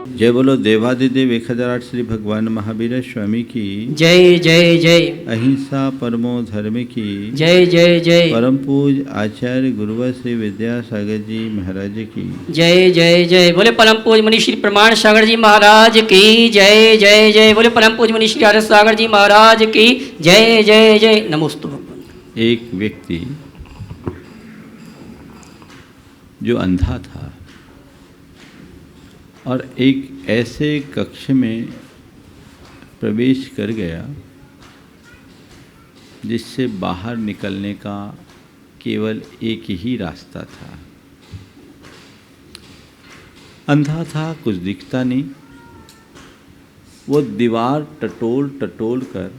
जय बोलो देवादिदेव 1008 श्री भगवान महावीर स्वामी की जय जय जय। अहिंसा परमो धर्म की जय जय जय। परम पूज आचार्य गुरुवर श्री विद्यासागर जी महाराज की जय जय जय। बोले परम पूज मुनि श्री प्रमाण सागर जी महाराज की जय जय जय। बोले परम पूज मुनि श्री आर्य सागर जी महाराज की जय जय जय। नमोस्तु। एक व्यक्ति जो अंधा था और एक ऐसे कक्ष में प्रवेश कर गया जिससे बाहर निकलने का केवल एक ही रास्ता था। अंधा था, कुछ दिखता नहीं। वो दीवार टटोल टटोल कर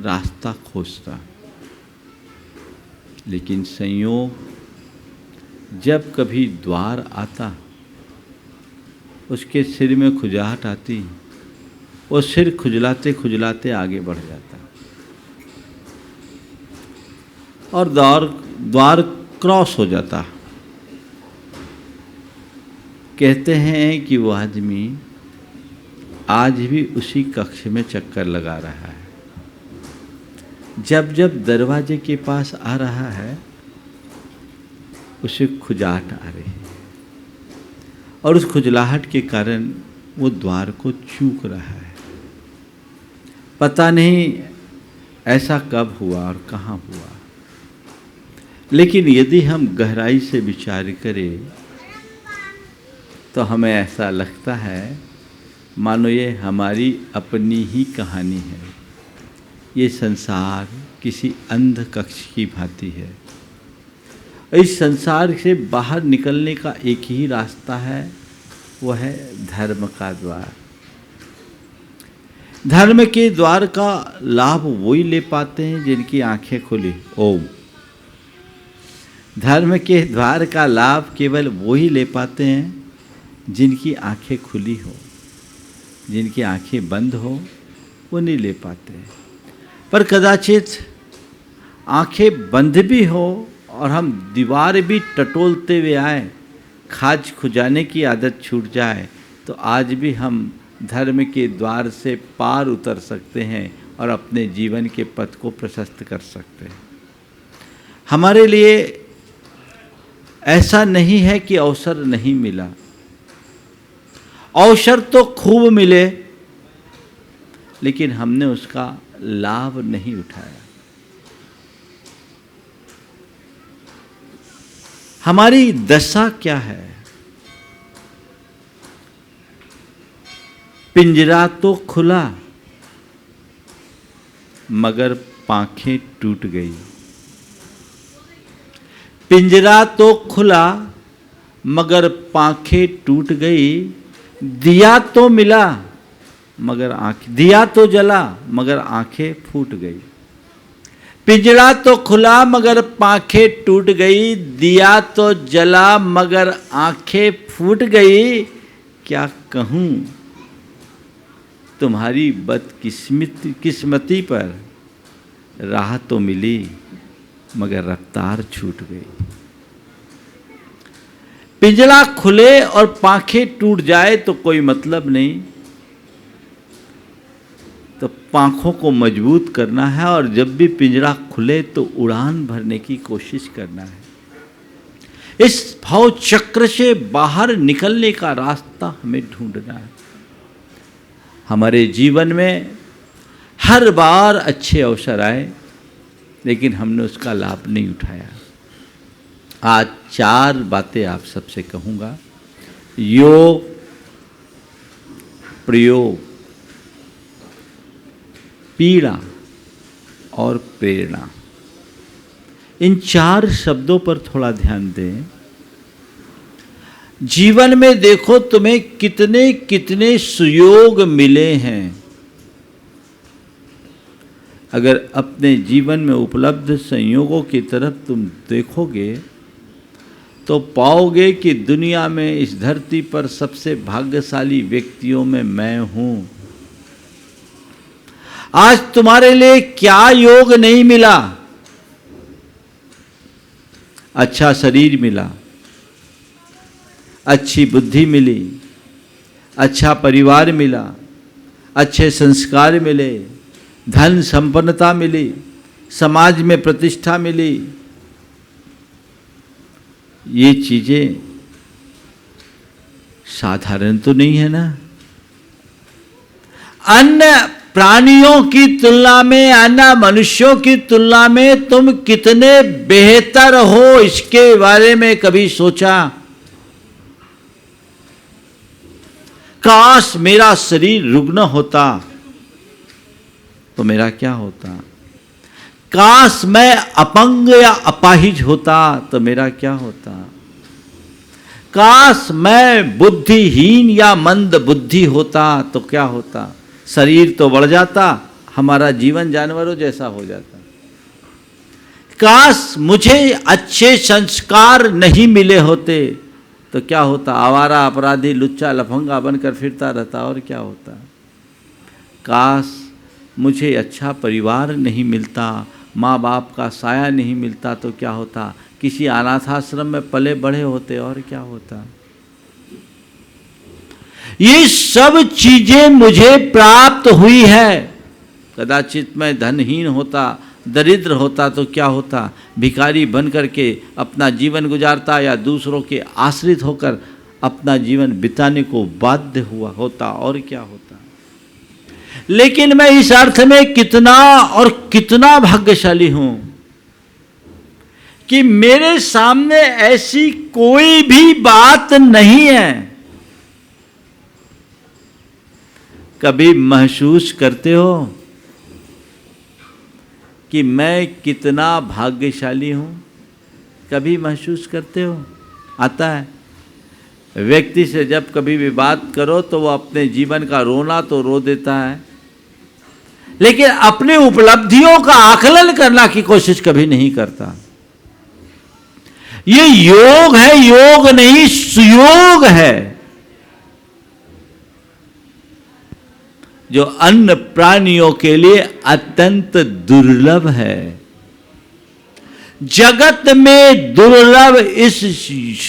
रास्ता खोजता, लेकिन संयोग जब कभी द्वार आता उसके सिर में खुजाहट आती, वो सिर खुजलाते खुजलाते आगे बढ़ जाता और द्वार क्रॉस हो जाता। कहते हैं कि वो आदमी आज भी उसी कक्ष में चक्कर लगा रहा है। जब जब दरवाजे के पास आ रहा है उसे खुजाहट आ रही है और उस खुजलाहट के कारण वो द्वार को चूक रहा है। पता नहीं ऐसा कब हुआ और कहाँ हुआ, लेकिन यदि हम गहराई से विचार करें तो हमें ऐसा लगता है मानो ये हमारी अपनी ही कहानी है। ये संसार किसी अंध कक्ष की भांति है। इस संसार से बाहर निकलने का एक ही रास्ता है, वो है धर्म का द्वार। धर्म के द्वार का लाभ वही ले पाते हैं जिनकी आंखें खुली। ओम। धर्म के द्वार का लाभ केवल वही ले पाते हैं जिनकी आंखें खुली हो। जिनकी आंखें बंद हो वो नहीं ले पाते। पर कदाचित आंखें बंद भी हो और हम दीवार भी टटोलते हुए आए, खाज खुजाने की आदत छूट जाए, तो आज भी हम धर्म के द्वार से पार उतर सकते हैं और अपने जीवन के पथ को प्रशस्त कर सकते हैं। हमारे लिए ऐसा नहीं है कि अवसर नहीं मिला। अवसर तो खूब मिले, लेकिन हमने उसका लाभ नहीं उठाया। हमारी दशा क्या है? पिंजरा तो खुला मगर पांखें टूट गई। पिंजरा तो खुला मगर पांखें टूट गई। दिया तो मिला मगर दिया तो जला मगर आंखें फूट गई। पिंजरा तो खुला मगर पांखें टूट गई। दिया तो जला मगर आंखें फूट गई। क्या कहूँ तुम्हारी किस्मती पर राह तो मिली मगर रफ्तार छूट गई। पिंजरा खुले और पांखें टूट जाए तो कोई मतलब नहीं, तो पांखों को मजबूत करना है और जब भी पिंजरा खुले तो उड़ान भरने की कोशिश करना है। इस भाव चक्र से बाहर निकलने का रास्ता हमें ढूंढना है। हमारे जीवन में हर बार अच्छे अवसर आए, लेकिन हमने उसका लाभ नहीं उठाया। आज 4 बातें आप सबसे कहूँगा। योग, प्रयोग, पीड़ा और प्रेरणा। इन 4 शब्दों पर थोड़ा ध्यान दें। जीवन में देखो तुम्हें कितने कितने सुयोग मिले हैं। अगर अपने जीवन में उपलब्ध संयोगों की तरफ तुम देखोगे तो पाओगे कि दुनिया में इस धरती पर सबसे भाग्यशाली व्यक्तियों में मैं हूं। आज तुम्हारे लिए क्या योग नहीं मिला? अच्छा शरीर मिला, अच्छी बुद्धि मिली, अच्छा परिवार मिला, अच्छे संस्कार मिले, धन संपन्नता मिली, समाज में प्रतिष्ठा मिली, ये चीजें साधारण तो नहीं है ना। अन्य प्राणियों की तुलना में, अन्य मनुष्यों की तुलना में तुम कितने बेहतर हो, इसके बारे में कभी सोचा? काश मेरा शरीर रुग्ण होता तो मेरा क्या होता, काश मैं अपंग या अपाहिज होता तो मेरा क्या होता, काश मैं बुद्धिहीन या मंद बुद्धि होता तो क्या होता। शरीर तो बढ़ जाता, हमारा जीवन जानवरों जैसा हो जाता। काश मुझे अच्छे संस्कार नहीं मिले होते तो क्या होता, आवारा अपराधी लुच्चा लफंगा बनकर फिरता रहता, और क्या होता। काश मुझे अच्छा परिवार नहीं मिलता, माँ बाप का साया नहीं मिलता तो क्या होता, किसी अनाथाश्रम में पले बड़े होते, और क्या होता। ये सब चीजें मुझे प्राप्त हुई है। कदाचित मैं धनहीन होता, दरिद्र होता तो क्या होता, भिखारी बन करके अपना जीवन गुजारता या दूसरों के आश्रित होकर अपना जीवन बिताने को बाध्य हुआ होता, और क्या होता। लेकिन मैं इस अर्थ में कितना और कितना भाग्यशाली हूं कि मेरे सामने ऐसी कोई भी बात नहीं है। कभी महसूस करते हो कि मैं कितना भाग्यशाली हूं? कभी महसूस करते हो? आता है व्यक्ति से जब कभी भी बात करो तो वो अपने जीवन का रोना तो रो देता है, लेकिन अपनी उपलब्धियों का आकलन करने की कोशिश कभी नहीं करता। ये योग है, योग नहीं सुयोग है, जो अन्य प्राणियों के लिए अत्यंत दुर्लभ है। जगत में दुर्लभ इस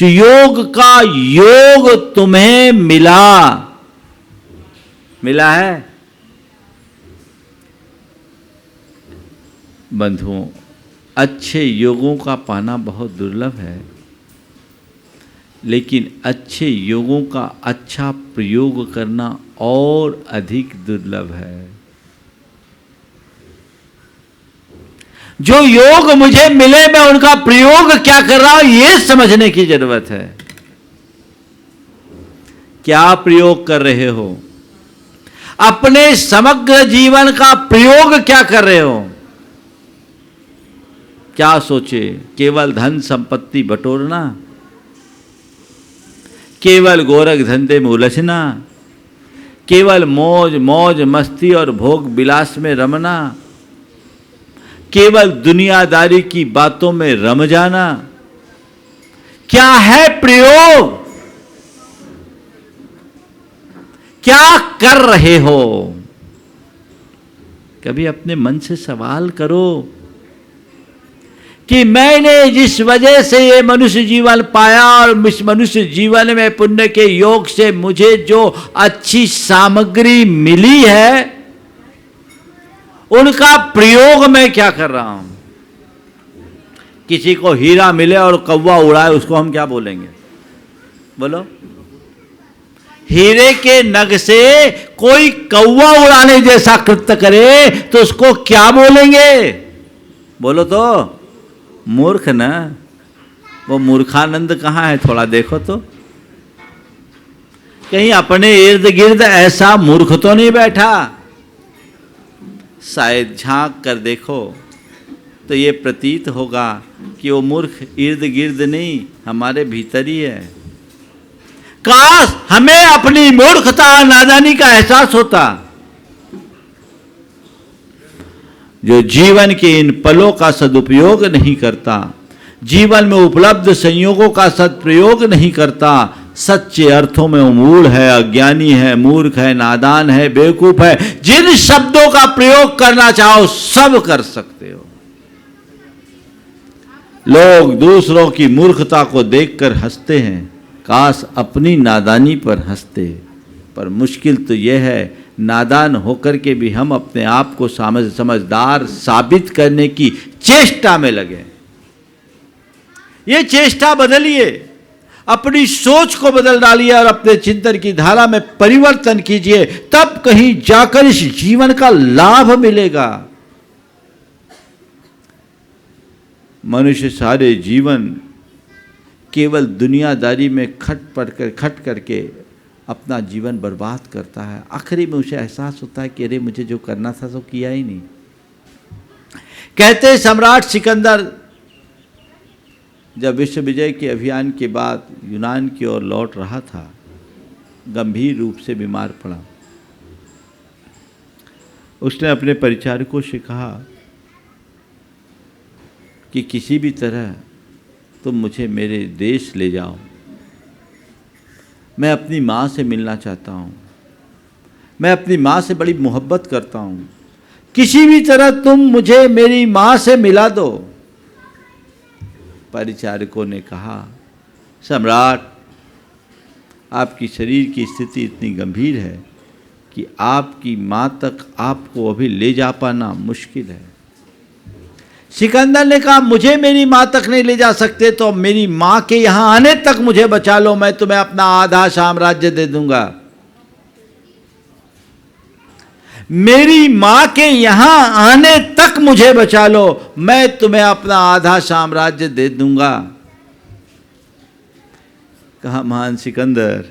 योग का योग तुम्हें मिला है। बंधुओं, अच्छे योगों का पाना बहुत दुर्लभ है, लेकिन अच्छे योगों का अच्छा प्रयोग करना और अधिक दुर्लभ है। जो योग मुझे मिले, मैं उनका प्रयोग क्या कर रहा हूं, यह समझने की जरूरत है। क्या प्रयोग कर रहे हो? अपने समग्र जीवन का प्रयोग क्या कर रहे हो? क्या सोचे? केवल धन संपत्ति बटोरना, केवल गोरख धंधे में उलझना, केवल मौज मस्ती और भोग विलास में रमना, केवल दुनियादारी की बातों में रम जाना, क्या है प्रयोग? क्या कर रहे हो? कभी अपने मन से सवाल करो कि मैंने जिस वजह से ये मनुष्य जीवन पाया और इस मनुष्य जीवन में पुण्य के योग से मुझे जो अच्छी सामग्री मिली है, उनका प्रयोग मैं क्या कर रहा हूं? किसी को हीरा मिले और कौवा उड़ाए, उसको हम क्या बोलेंगे? बोलो। हीरे के नग से कोई कौवा उड़ाने जैसा कृत्य करे तो उसको क्या बोलेंगे? बोलो तो। मूर्ख ना। वो मूर्खानंद कहाँ है? थोड़ा देखो तो। कहीं अपने इर्द गिर्द ऐसा मूर्ख तो नहीं बैठा? शायद झांक कर देखो तो ये प्रतीत होगा कि वो मूर्ख इर्द गिर्द नहीं, हमारे भीतर ही है। काश हमें अपनी मूर्खता नादानी का एहसास होता। जो जीवन के इन पलों का सदुपयोग नहीं करता, जीवन में उपलब्ध संयोगों का सदप्रयोग नहीं करता, सच्चे अर्थों में मूढ़ है, अज्ञानी है, मूर्ख है, नादान है, बेवकूफ है। जिन शब्दों का प्रयोग करना चाहो सब कर सकते हो। लोग दूसरों की मूर्खता को देखकर हंसते हैं, काश अपनी नादानी पर हंसते, पर मुश्किल तो यह है नादान होकर के भी हम अपने आप को समझदार साबित करने की चेष्टा में लगे। ये चेष्टा बदलिए, अपनी सोच को बदल डालिए और अपने चिंतन की धारा में परिवर्तन कीजिए, तब कहीं जाकर इस जीवन का लाभ मिलेगा। मनुष्य सारे जीवन केवल दुनियादारी में खट करके अपना जीवन बर्बाद करता है। आखिरी में उसे एहसास होता है कि अरे मुझे जो करना था तो किया ही नहीं। कहते हैं सम्राट सिकंदर जब विश्व विजय के अभियान के बाद यूनान की ओर लौट रहा था, गंभीर रूप से बीमार पड़ा। उसने अपने परिचारकों से कहा कि किसी भी तरह तुम मुझे मेरे देश ले जाओ, मैं अपनी माँ से मिलना चाहता हूँ, मैं अपनी माँ से बड़ी मोहब्बत करता हूँ, किसी भी तरह तुम मुझे मेरी माँ से मिला दो। परिचारकों ने कहा, सम्राट, आपकी शरीर की स्थिति इतनी गंभीर है कि आपकी माँ तक आपको अभी ले जा पाना मुश्किल है। सिकंदर ने कहा, मुझे मेरी माँ तक नहीं ले जा सकते तो मेरी माँ के यहाँ आने तक मुझे बचा लो, मैं तुम्हें अपना आधा साम्राज्य दे दूंगा। मेरी माँ के यहाँ आने तक मुझे बचा लो, मैं तुम्हें अपना आधा साम्राज्य दे दूंगा। कहा, महान सिकंदर,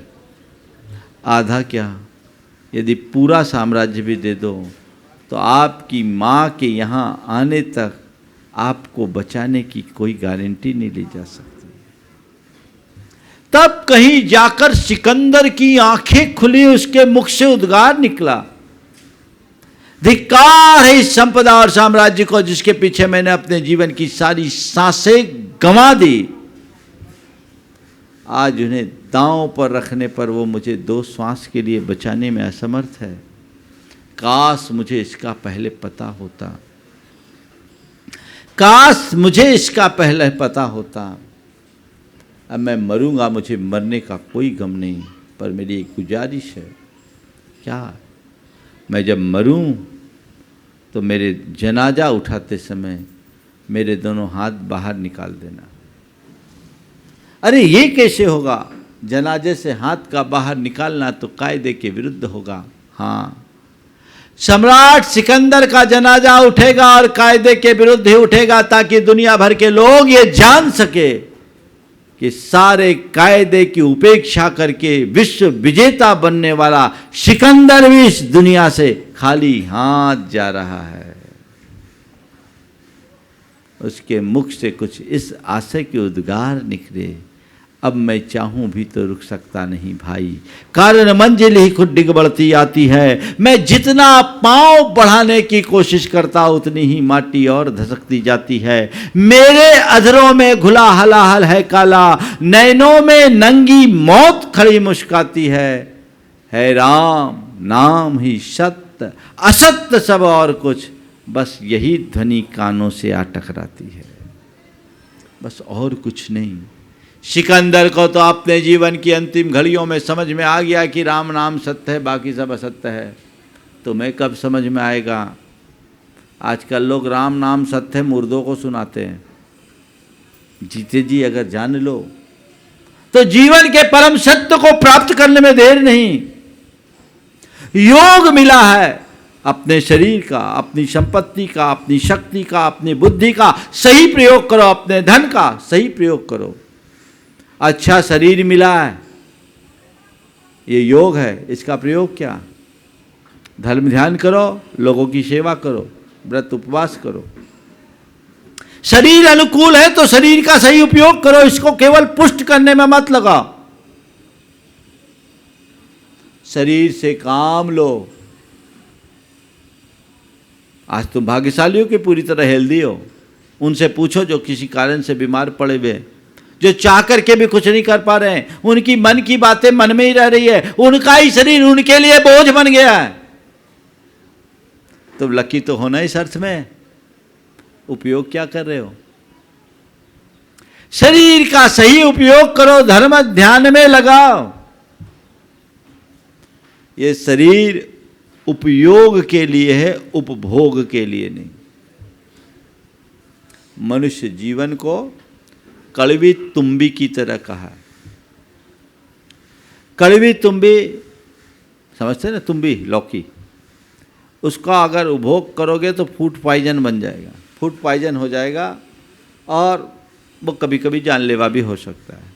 आधा क्या, यदि पूरा साम्राज्य भी दे दो तो आपकी माँ के यहाँ आने तक आपको बचाने की कोई गारंटी नहीं ली जा सकती। तब कहीं जाकर सिकंदर की आंखें खुली, उसके मुख से उद्गार निकला, धिक्कार है इस संपदा और साम्राज्य को जिसके पीछे मैंने अपने जीवन की सारी सांसें गंवा दी। आज उन्हें दांव पर रखने पर वो मुझे 2 श्वास के लिए बचाने में असमर्थ है। काश मुझे इसका पहले पता होता, काश मुझे इसका पहले पता होता। अब मैं मरूंगा, मुझे मरने का कोई गम नहीं, पर मेरी एक गुजारिश है। क्या? मैं जब मरूं तो मेरे जनाजा उठाते समय मेरे दोनों हाथ बाहर निकाल देना। अरे ये कैसे होगा? जनाजे से हाथ का बाहर निकालना तो कायदे के विरुद्ध होगा। हाँ, सम्राट सिकंदर का जनाजा उठेगा और कायदे के विरुद्ध ही उठेगा, ताकि दुनिया भर के लोग ये जान सके कि सारे कायदे की उपेक्षा करके विश्व विजेता बनने वाला सिकंदर भी इस दुनिया से खाली हाथ जा रहा है। उसके मुख से कुछ इस आशय के उद्गार निकले, अब मैं चाहूं भी तो रुक सकता नहीं भाई, कारण मंजिल ही खुद डिग बढ़ती आती है। मैं जितना पांव बढ़ाने की कोशिश करता उतनी ही माटी और धसकती जाती है। मेरे अधरों में घुला हलाहल है काला, नैनों में नंगी मौत खड़ी मुस्काती है राम नाम ही सत्य, असत्य सब और कुछ, बस यही ध्वनि कानों से आ टकराती है, बस और कुछ नहीं। सिकंदर को तो अपने जीवन की अंतिम घड़ियों में समझ में आ गया कि राम नाम सत्य है, बाकी सब असत्य है। तुम्हें कब समझ में आएगा? आजकल लोग राम नाम सत्य है मुर्दों को सुनाते हैं। जीते जी अगर जान लो तो जीवन के परम सत्य को प्राप्त करने में देर नहीं। योग मिला है, अपने शरीर का, अपनी संपत्ति का, अपनी शक्ति का, अपनी बुद्धि का सही प्रयोग करो, अपने धन का सही प्रयोग करो। अच्छा शरीर मिला है, ये योग है, इसका प्रयोग क्या? धर्म ध्यान करो, लोगों की सेवा करो, व्रत उपवास करो। शरीर अनुकूल है तो शरीर का सही उपयोग करो, इसको केवल पुष्ट करने में मत लगाओ। शरीर से काम लो। आज तुम भाग्यशाली हो कि पूरी तरह हेल्दी हो। उनसे पूछो जो किसी कारण से बीमार पड़े हुए, जो चाह करके भी कुछ नहीं कर पा रहे हैं, उनकी मन की बातें मन में ही रह रही है, उनका ही शरीर उनके लिए बोझ बन गया है। तुम लकी तो होना इस अर्थ में, उपयोग क्या कर रहे हो? शरीर का सही उपयोग करो, धर्म ध्यान में लगाओ। ये शरीर उपयोग के लिए है, उपभोग के लिए नहीं। मनुष्य जीवन को कड़वी तुम्बी की तरह कहा। कड़वी तुम्बी समझते ना, तुम्बी लौकी, उसका अगर उपभोग करोगे तो फूड पॉइजन बन जाएगा, फूड पॉइजन हो जाएगा और वो कभी कभी जानलेवा भी हो सकता है।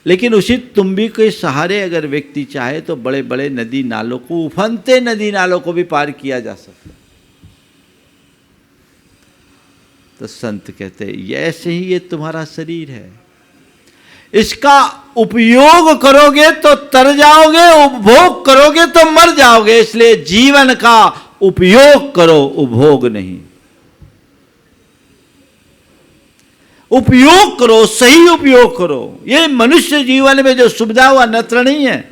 लेकिन उसी तुम्बी के सहारे अगर व्यक्ति चाहे तो बड़े बड़े नदी नालों को, उफनते नदी नालों को भी पार किया जा सकता है। तो संत कहते हैं ऐसे ही ये तुम्हारा शरीर है, इसका उपयोग करोगे तो तर जाओगे, उपभोग करोगे तो मर जाओगे। इसलिए जीवन का उपयोग करो, उपभोग नहीं। उपयोग करो, सही उपयोग करो। ये मनुष्य जीवन में जो सुविधा हुआ नत्र नहीं है।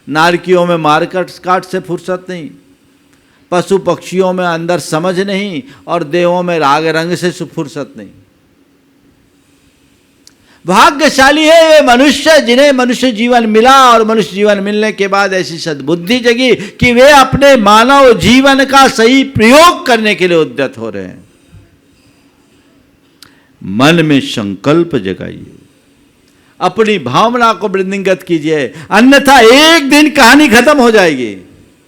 नारकियों में मार काट से फुर्सत नहीं, पशु पक्षियों में अंदर समझ नहीं, और देवों में राग रंग से फुर्सत नहीं। भाग्यशाली है वे मनुष्य जिन्हें मनुष्य जीवन मिला, और मनुष्य जीवन मिलने के बाद ऐसी सद्बुद्धि जगी कि वे अपने मानव जीवन का सही प्रयोग करने के लिए उद्यत हो रहे हैं। मन में संकल्प जगाइए, अपनी भावना को वृद्धिंगत कीजिए, अन्यथा एक दिन कहानी खत्म हो जाएगी।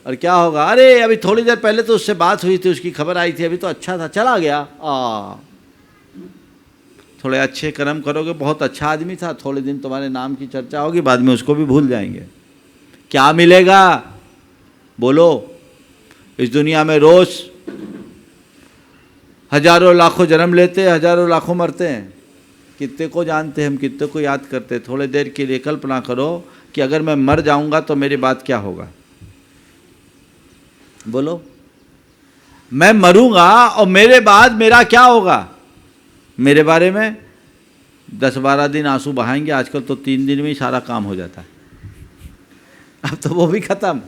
और क्या होगा, अरे अभी थोड़ी देर पहले तो उससे बात हुई थी, उसकी खबर आई थी, अभी तो अच्छा था, चला गया। थोड़े अच्छे कर्म करोगे, बहुत अच्छा आदमी था, थोड़े दिन तुम्हारे नाम की चर्चा होगी, बाद में उसको भी भूल जाएंगे। क्या मिलेगा बोलो? इस दुनिया में रोज हजारों लाखों जन्म लेते हैं, हजारों लाखों मरते हैं। कितने को जानते हैं हम, कितने को याद करते हैं। थोड़े देर के लिए कल्पना करो कि अगर मैं मर जाऊंगा तो मेरे बाद क्या होगा। बोलो, मैं मरूंगा और मेरे बाद मेरा क्या होगा। मेरे बारे में 10-12 दिन आंसू बहाएंगे, आजकल तो 3 दिन में ही सारा काम हो जाता है। अब तो वो भी खत्म,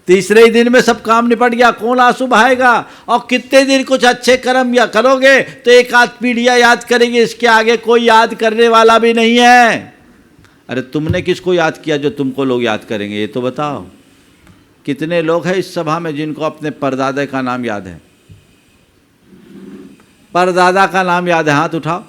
तीसरे ही दिन में सब काम निपट गया, कौन आंसू बहाएगा। और कितने दिन कुछ अच्छे कर्म या करोगे तो एक आध पीढ़ियां याद करेंगे, इसके आगे कोई याद करने वाला भी नहीं है। अरे तुमने किसको याद किया जो तुमको लोग याद करेंगे, ये तो बताओ। कितने लोग हैं इस सभा में जिनको अपने परदादा का नाम याद है? परदादा का नाम याद है, हाथ उठाओ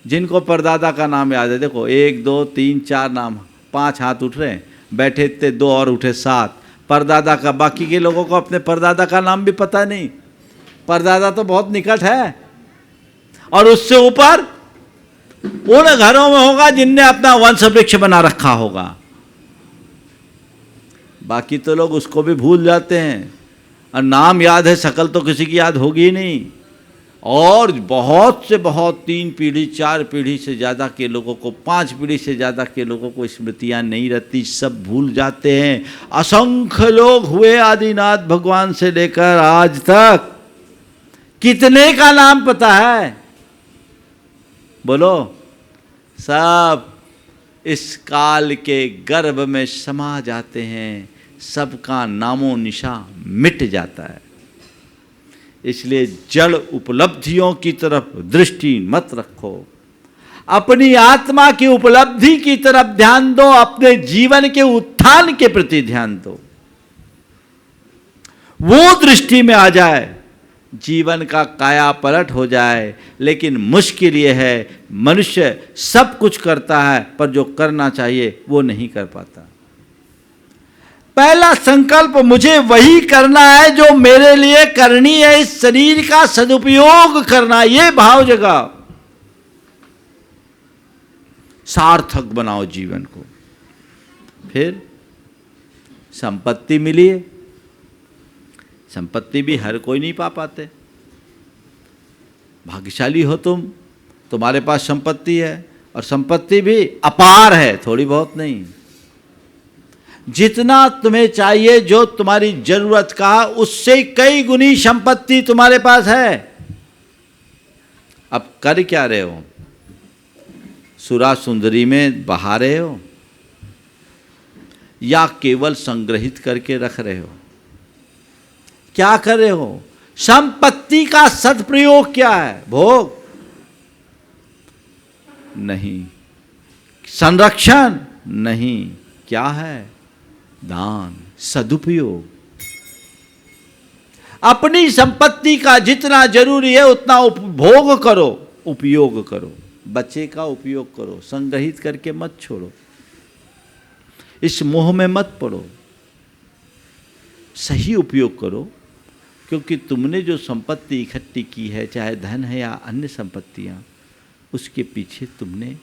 जिनको परदादा का नाम याद है। देखो 1 2 3 4 नाम, 5 हाथ उठ रहे हैं, बैठे थे 2 और उठे 7 परदादा का। बाकी के लोगों को अपने परदादा का नाम भी पता नहीं। परदादा तो बहुत निकट है, और उससे ऊपर उन घरों में होगा जिनने अपना वंश वृक्ष बना रखा होगा। बाकी तो लोग उसको भी भूल जाते हैं, और नाम याद है, शकल तो किसी की याद होगी ही नहीं। और बहुत से बहुत 3 पीढ़ी 4 पीढ़ी से ज़्यादा के लोगों को, 5 पीढ़ी से ज़्यादा के लोगों को स्मृतियाँ नहीं रहती, सब भूल जाते हैं। असंख्य लोग हुए आदिनाथ भगवान से लेकर आज तक, कितने का नाम पता है बोलो? सब इस काल के गर्भ में समा जाते हैं, सबका नामो निशान मिट जाता है। इसलिए जड़ उपलब्धियों की तरफ दृष्टि मत रखो, अपनी आत्मा की उपलब्धि की तरफ ध्यान दो, अपने जीवन के उत्थान के प्रति ध्यान दो। वो दृष्टि में आ जाए, जीवन का काया पलट हो जाए। लेकिन मुश्किल ये है, मनुष्य सब कुछ करता है पर जो करना चाहिए वो नहीं कर पाता। पहला संकल्प मुझे वही करना है जो मेरे लिए करनी है, इस शरीर का सदुपयोग करना, ये भाव जगाओ। सार्थक बनाओ जीवन को। फिर संपत्ति मिली है, संपत्ति भी हर कोई नहीं पा पाते। भाग्यशाली हो तुम, तुम्हारे पास संपत्ति है, और संपत्ति भी अपार है, थोड़ी बहुत नहीं। जितना तुम्हें चाहिए, जो तुम्हारी जरूरत का, उससे कई गुनी संपत्ति तुम्हारे पास है। अब कर क्या रहे हो? सुरा सुंदरी में बहा रहे हो, या केवल संग्रहित करके रख रहे हो? क्या कर रहे हो? संपत्ति का सदप्रयोग क्या है? भोग। नहीं, संरक्षण नहीं, क्या है? दान, सदुपयोग। अपनी संपत्ति का जितना जरूरी है उतना उपभोग करो, उपयोग करो, बचे का उपयोग करो, संग्रहित करके मत छोड़ो, इस मोह में मत पड़ो, सही उपयोग करो। क्योंकि तुमने जो संपत्ति इकट्ठी की है, चाहे धन है या अन्य संपत्तियां, उसके पीछे तुमने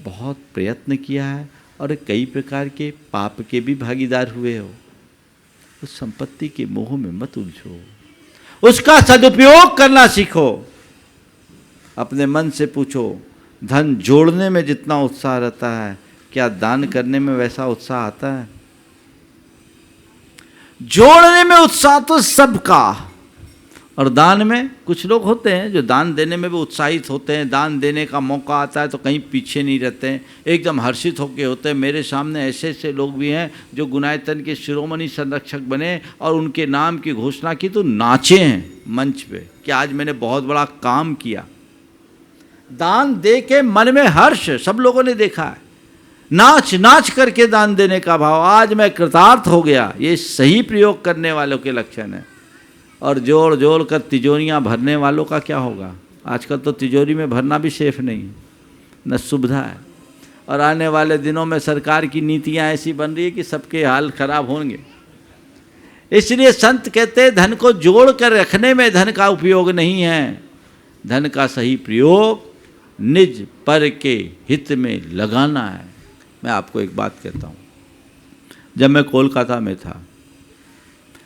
बहुत प्रयत्न किया है और कई प्रकार के पाप के भी भागीदार हुए हो। उस संपत्ति के मोह में मत उलझो, उसका सदुपयोग करना सीखो। अपने मन से पूछो, धन जोड़ने में जितना उत्साह रहता है, क्या दान करने में वैसा उत्साह आता है? जोड़ने में उत्साह तो सबका, और दान में कुछ लोग होते हैं जो दान देने में भी उत्साहित होते हैं, दान देने का मौका आता है तो कहीं पीछे नहीं रहते हैं, एकदम हर्षित होकर होते हैं। मेरे सामने ऐसे ऐसे लोग भी हैं जो गुनायतन के शिरोमणि संरक्षक बने और उनके नाम की घोषणा की तो नाचे हैं मंच पे कि आज मैंने बहुत बड़ा काम किया। दान दे के मन में हर्ष सब लोगों ने देखा है, नाच नाच करके दान देने का भाव, आज मैं कृतार्थ हो गया। ये सही प्रयोग करने वालों के लक्षण है। और जोड़ जोड़ कर तिजोरियाँ भरने वालों का क्या होगा? आजकल तो तिजोरी में भरना भी सेफ नहीं है, न सुविधा है। और आने वाले दिनों में सरकार की नीतियाँ ऐसी बन रही है कि सबके हाल खराब होंगे। इसलिए संत कहते हैं धन को जोड़ कर रखने में धन का उपयोग नहीं है, धन का सही प्रयोग निज पर के हित में लगाना है। मैं आपको एक बात कहता हूँ, जब मैं कोलकाता में था,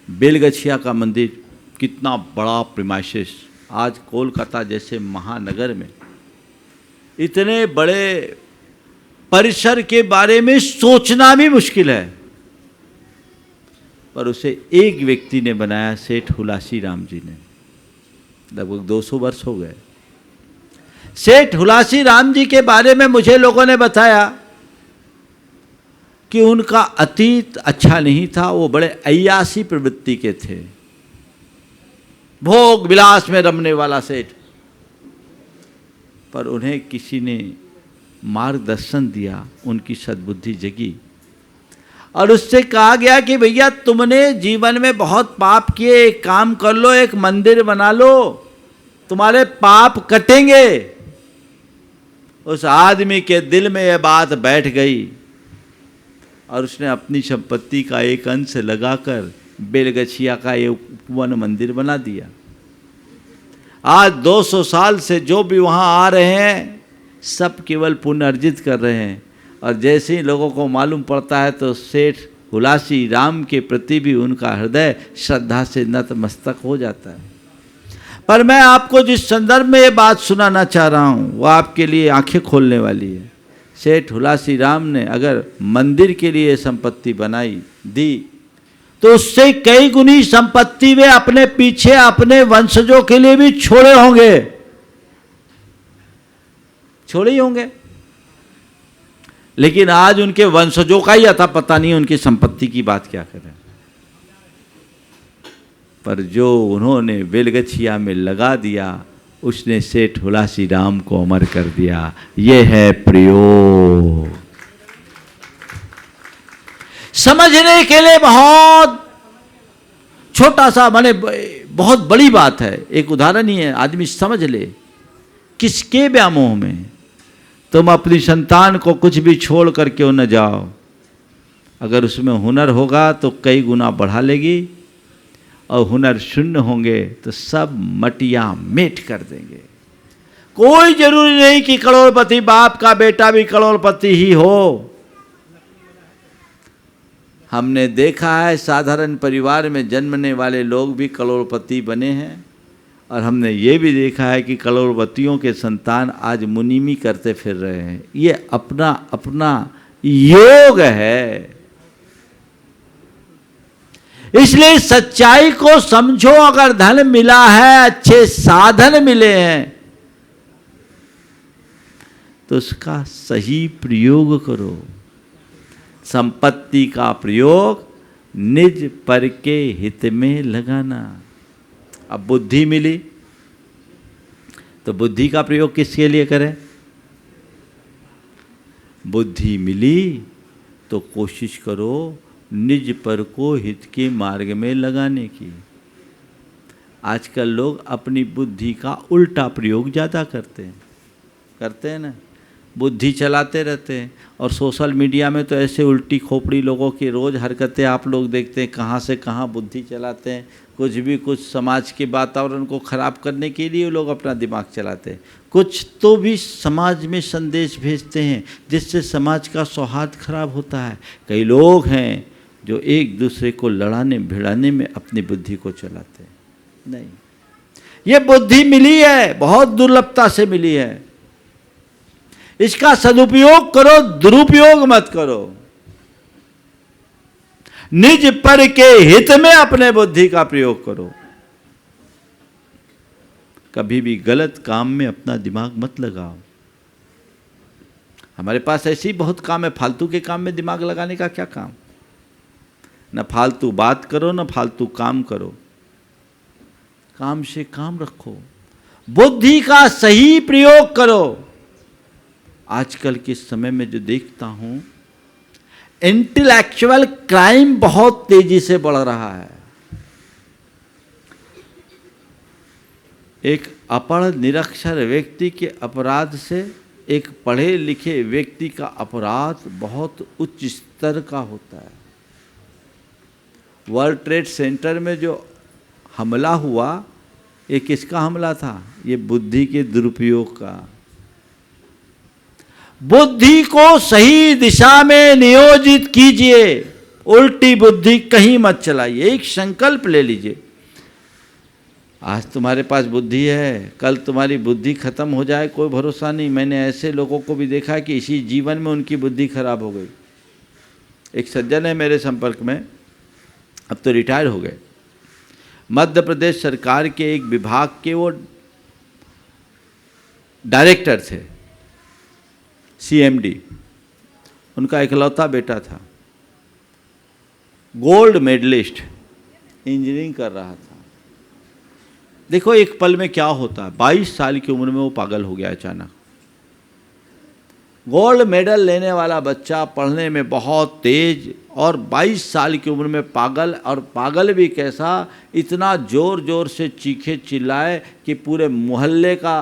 बेलगछिया का मंदिर कितना बड़ा प्रीमाइसेस, आज कोलकाता जैसे महानगर में इतने बड़े परिसर के बारे में सोचना भी मुश्किल है, पर उसे एक व्यक्ति ने बनाया, सेठ हुलासी राम जी ने। लगभग 200 वर्ष हो गए। सेठ हुलासी राम जी के बारे में मुझे लोगों ने बताया कि उनका अतीत अच्छा नहीं था, वो बड़े अय्यासी प्रवृत्ति के थे, भोग विलास में रमने वाला सेठ। पर उन्हें किसी ने मार्गदर्शन दिया, उनकी सद्बुद्धि जगी और उससे कहा गया कि भैया तुमने जीवन में बहुत पाप किए, एक काम कर लो, एक मंदिर बना लो, तुम्हारे पाप कटेंगे। उस आदमी के दिल में यह बात बैठ गई और उसने अपनी संपत्ति का एक अंश लगाकर बेलगछिया का ये उपवन मंदिर बना दिया। आज 200 साल से जो भी वहाँ आ रहे हैं सब केवल पुण्य अर्जित कर रहे हैं, और जैसे ही लोगों को मालूम पड़ता है तो सेठ हुलासी राम के प्रति भी उनका हृदय श्रद्धा से नतमस्तक हो जाता है। पर मैं आपको जिस संदर्भ में ये बात सुनाना चाह रहा हूँ वो आपके लिए आंखें खोलने वाली है। सेठ हुलासी राम ने अगर मंदिर के लिए संपत्ति बनाई दी तो उससे कई गुनी संपत्ति वे अपने पीछे अपने वंशजों के लिए भी छोड़े होंगे, छोड़े ही होंगे। लेकिन आज उनके वंशजों का ही अता पता नहीं, उनकी संपत्ति की बात क्या करें। पर जो उन्होंने बेलगछिया में लगा दिया उसने सेठ हुलासी राम को अमर कर दिया। यह है प्रयोग। समझने के लिए बहुत छोटा सा, माने बहुत बड़ी बात है, एक उदाहरण ही है, आदमी समझ ले। किसके व्यामोह में तुम अपनी संतान को कुछ भी छोड़ कर क्यों न जाओ, अगर उसमें हुनर होगा तो कई गुना बढ़ा लेगी, और हुनर शून्य होंगे तो सब मटिया मेट कर देंगे। कोई जरूरी नहीं कि करोड़पति बाप का बेटा भी करोड़पति ही हो। हमने देखा है साधारण परिवार में जन्मने वाले लोग भी करोड़पति बने हैं, और हमने ये भी देखा है कि करोड़पतियों के संतान आज मुनीमी करते फिर रहे हैं। ये अपना अपना योग है। इसलिए सच्चाई को समझो। अगर धन मिला है, अच्छे साधन मिले हैं, तो उसका सही प्रयोग करो। संपत्ति का प्रयोग निज पर के हित में लगाना। अब बुद्धि मिली तो बुद्धि का प्रयोग किसके लिए करें? बुद्धि मिली तो कोशिश करो निज पर को हित के मार्ग में लगाने की। आजकल लोग अपनी बुद्धि का उल्टा प्रयोग ज़्यादा करते हैं ना, बुद्धि चलाते रहते हैं। और सोशल मीडिया में तो ऐसे उल्टी खोपड़ी लोगों की रोज़ हरकतें आप लोग देखते हैं, कहाँ से कहाँ बुद्धि चलाते हैं। कुछ समाज के वातावरण को ख़राब करने के लिए लोग अपना दिमाग चलाते हैं, कुछ तो भी समाज में संदेश भेजते हैं जिससे समाज का सौहार्द खराब होता है। कई लोग हैं जो एक दूसरे को लड़ाने भिड़ाने में अपनी बुद्धि को चलाते हैं। नहीं, ये बुद्धि मिली है, बहुत दुर्लभता से मिली है, इसका सदुपयोग करो, दुरुपयोग मत करो। निज पर के हित में अपने बुद्धि का प्रयोग करो। कभी भी गलत काम में अपना दिमाग मत लगाओ। हमारे पास ऐसे ही बहुत काम है, फालतू के काम में दिमाग लगाने का क्या काम। न फालतू बात करो, न फालतू काम करो, काम से काम रखो, बुद्धि का सही प्रयोग करो। आजकल के समय में जो देखता हूं, इंटेलेक्चुअल क्राइम बहुत तेजी से बढ़ रहा है। एक अपढ़ निरक्षर व्यक्ति के अपराध से एक पढ़े लिखे व्यक्ति का अपराध बहुत उच्च स्तर का होता है। वर्ल्ड ट्रेड सेंटर में जो हमला हुआ, ये किसका हमला था? ये बुद्धि के दुरुपयोग का। बुद्धि को सही दिशा में नियोजित कीजिए, उल्टी बुद्धि कहीं मत चलाइए। एक संकल्प ले लीजिए, आज तुम्हारे पास बुद्धि है, कल तुम्हारी बुद्धि खत्म हो जाए कोई भरोसा नहीं। मैंने ऐसे लोगों को भी देखा कि इसी जीवन में उनकी बुद्धि खराब हो गई। एक सज्जन है मेरे संपर्क में, अब तो रिटायर हो गए, मध्य प्रदेश सरकार के एक विभाग के वो डायरेक्टर थे, CMD। उनका इकलौता बेटा था, गोल्ड मेडलिस्ट, इंजीनियरिंग कर रहा था। देखो एक पल में क्या होता है, 22 साल की उम्र में वो पागल हो गया अचानक। गोल्ड मेडल लेने वाला बच्चा, पढ़ने में बहुत तेज, और 22 साल की उम्र में पागल। और पागल भी कैसा, इतना जोर जोर से चीखे चिल्लाए कि पूरे मोहल्ले का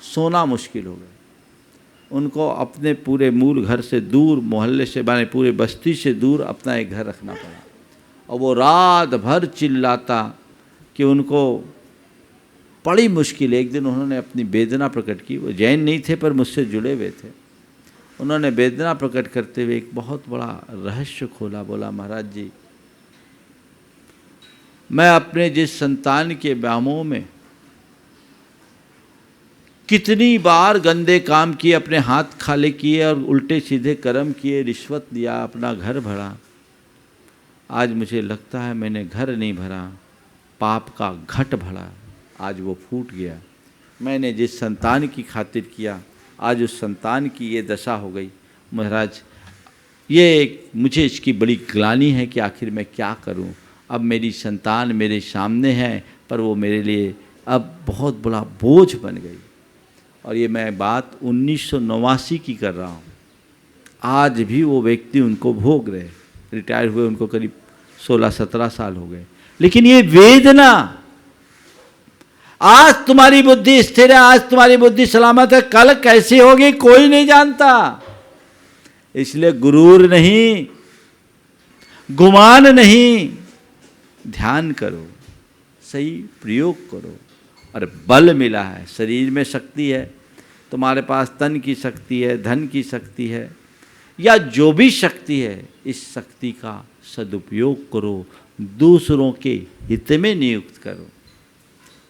सोना मुश्किल हो गया। उनको अपने पूरे मूल घर से दूर, मोहल्ले से माने पूरे बस्ती से दूर अपना एक घर रखना पड़ा। और वो रात भर चिल्लाता कि उनको बड़ी मुश्किल है। एक दिन उन्होंने अपनी वेदना प्रकट की, वो जैन नहीं थे पर मुझसे जुड़े हुए थे। उन्होंने वेदना प्रकट करते हुए एक बहुत बड़ा रहस्य खोला। बोला, महाराज जी, मैं अपने जिस संतान के व्यामोह में कितनी बार गंदे काम किए, अपने हाथ खाली किए और उल्टे सीधे कर्म किए, रिश्वत दिया, अपना घर भरा, आज मुझे लगता है मैंने घर नहीं भरा, पाप का घट भरा, आज वो फूट गया। मैंने जिस संतान की खातिर किया, आज उस संतान की ये दशा हो गई। महाराज, ये मुझे इसकी बड़ी ग्लानि है कि आखिर मैं क्या करूं। अब मेरी संतान मेरे सामने है, पर वो मेरे लिए अब बहुत बड़ा बोझ बन गई। और ये मैं बात 1989 की कर रहा हूँ। आज भी वो व्यक्ति उनको भोग रहे, रिटायर हुए उनको करीब 16-17 साल हो गए। लेकिन ये वेदना, आज तुम्हारी बुद्धि स्थिर है, आज तुम्हारी बुद्धि सलामत है, कल कैसी होगी कोई नहीं जानता। इसलिए गुरूर नहीं, गुमान नहीं, ध्यान करो, सही प्रयोग करो। और बल मिला है, शरीर में शक्ति है, तुम्हारे पास तन की शक्ति है, धन की शक्ति है, या जो भी शक्ति है, इस शक्ति का सदुपयोग करो, दूसरों के हित में नियुक्त करो।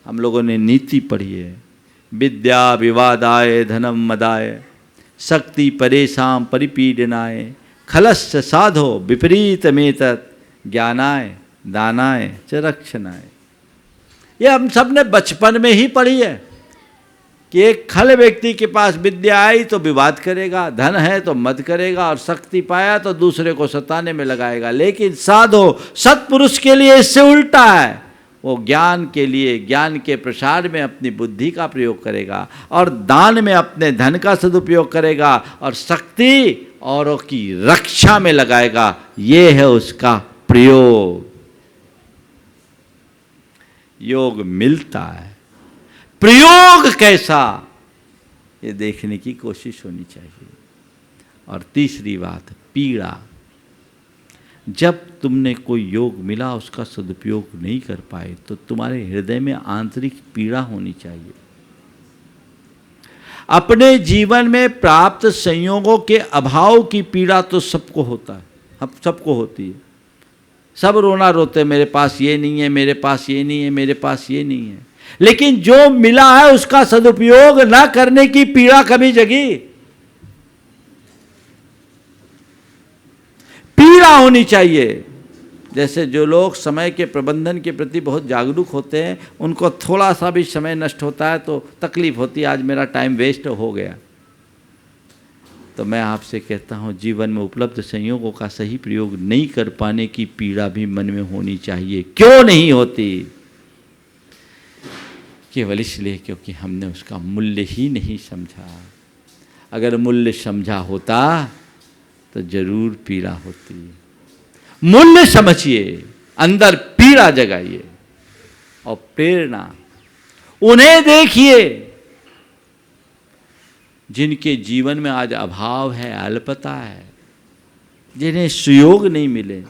हम लोगों ने नीति पढ़ी है, विद्या विवादाय धनम मदाय, शक्ति परेशान परिपीडनाय, खलस्य साधो विपरीत मेतत्, ज्ञानाय दानाय च रक्षणाय। ये हम सब ने बचपन में ही पढ़ी है कि एक खल व्यक्ति के पास विद्या आई तो विवाद करेगा, धन है तो मद करेगा, और शक्ति पाया तो दूसरे को सताने में लगाएगा। लेकिन साधो सत्पुरुष के लिए इससे उल्टा है, वो ज्ञान के लिए, ज्ञान के प्रसार में अपनी बुद्धि का प्रयोग करेगा, और दान में अपने धन का सदुपयोग करेगा, और शक्ति औरों की रक्षा में लगाएगा, ये है उसका प्रयोग। योग मिलता है, प्रयोग कैसा, ये देखने की कोशिश होनी चाहिए। और तीसरी बात, पीड़ा। जब तुमने कोई योग मिला, उसका सदुपयोग नहीं कर पाए, तो तुम्हारे हृदय में आंतरिक पीड़ा होनी चाहिए। अपने जीवन में प्राप्त संयोगों के अभाव की पीड़ा तो सबको होता है, अब सबको होती है। सब रोना रोते, मेरे पास ये नहीं है, मेरे पास ये नहीं है, मेरे पास ये नहीं है। लेकिन जो मिला है उसका सदुपयोग न करने की पीड़ा कभी जगी? पीड़ा होनी चाहिए। जैसे जो लोग समय के प्रबंधन के प्रति बहुत जागरूक होते हैं, उनको थोड़ा सा भी समय नष्ट होता है तो तकलीफ होती है, आज मेरा टाइम वेस्ट हो गया। तो मैं आपसे कहता हूँ, जीवन में उपलब्ध संयोगों का सही प्रयोग नहीं कर पाने की पीड़ा भी मन में होनी चाहिए। क्यों नहीं होती? केवल इसलिए क्योंकि हमने उसका मूल्य ही नहीं समझा। अगर मूल्य समझा होता तो जरूर पीड़ा होती। मूल्य समझिए, अंदर पीड़ा जगाइए और प्रेरणा। उन्हें देखिए जिनके जीवन में आज अभाव है, अल्पता है, जिन्हें सुयोग नहीं मिले,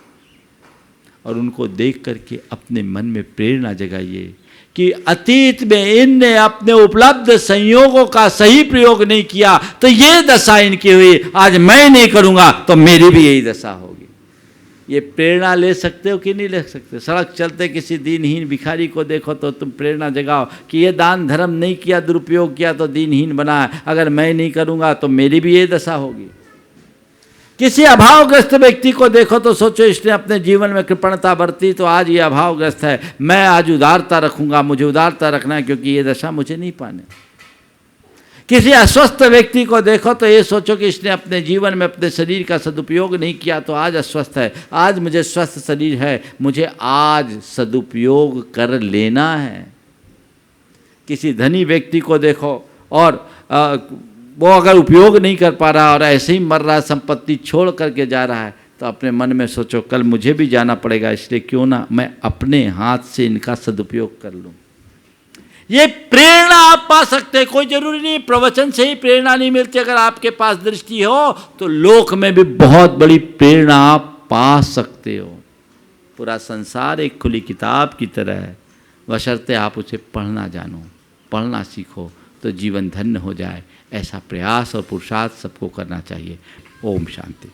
और उनको देख करके अपने मन में प्रेरणा जगाइए कि अतीत में इनने अपने उपलब्ध संयोगों का सही प्रयोग नहीं किया तो ये दशा इनकी हुई, आज मैं नहीं करूंगा तो मेरी भी यही दशा होगी। ये प्रेरणा ले सकते हो कि नहीं ले सकते? सड़क चलते किसी दीनहीन भिखारी को देखो तो तुम प्रेरणा जगाओ कि ये दान धर्म नहीं किया, दुरुपयोग किया तो दीनहीन बना है, अगर मैं नहीं करूंगा तो मेरी भी ये दशा होगी। किसी अभावग्रस्त व्यक्ति को देखो तो सोचो इसने अपने जीवन में कृपणता बरती तो आज ये अभावग्रस्त है, मैं आज उदारता रखूंगा, मुझे उदारता रखना है क्योंकि ये दशा मुझे नहीं पाने। किसी अस्वस्थ व्यक्ति को देखो तो ये सोचो कि इसने अपने जीवन में अपने शरीर का सदुपयोग नहीं किया तो आज अस्वस्थ है, आज मुझे स्वस्थ शरीर है, मुझे आज सदुपयोग कर लेना है। किसी धनी व्यक्ति को देखो और वो अगर उपयोग नहीं कर पा रहा और ऐसे ही मर रहा, संपत्ति छोड़ करके जा रहा है, तो अपने मन में सोचो कल मुझे भी जाना पड़ेगा, इसलिए क्यों ना मैं अपने हाथ से इनका सदुपयोग कर लूं। ये प्रेरणा आप पा सकते हैं। कोई जरूरी नहीं प्रवचन से ही प्रेरणा नहीं मिलती, अगर आपके पास दृष्टि हो तो लोक में भी बहुत बड़ी प्रेरणा आप पा सकते हो। पूरा संसार एक खुली किताब की तरह है, बशर्ते आप उसे पढ़ना जानो, पढ़ना सीखो तो जीवन धन्य हो जाए। ऐसा प्रयास और पुरुषार्थ सबको करना चाहिए। ओम शांति।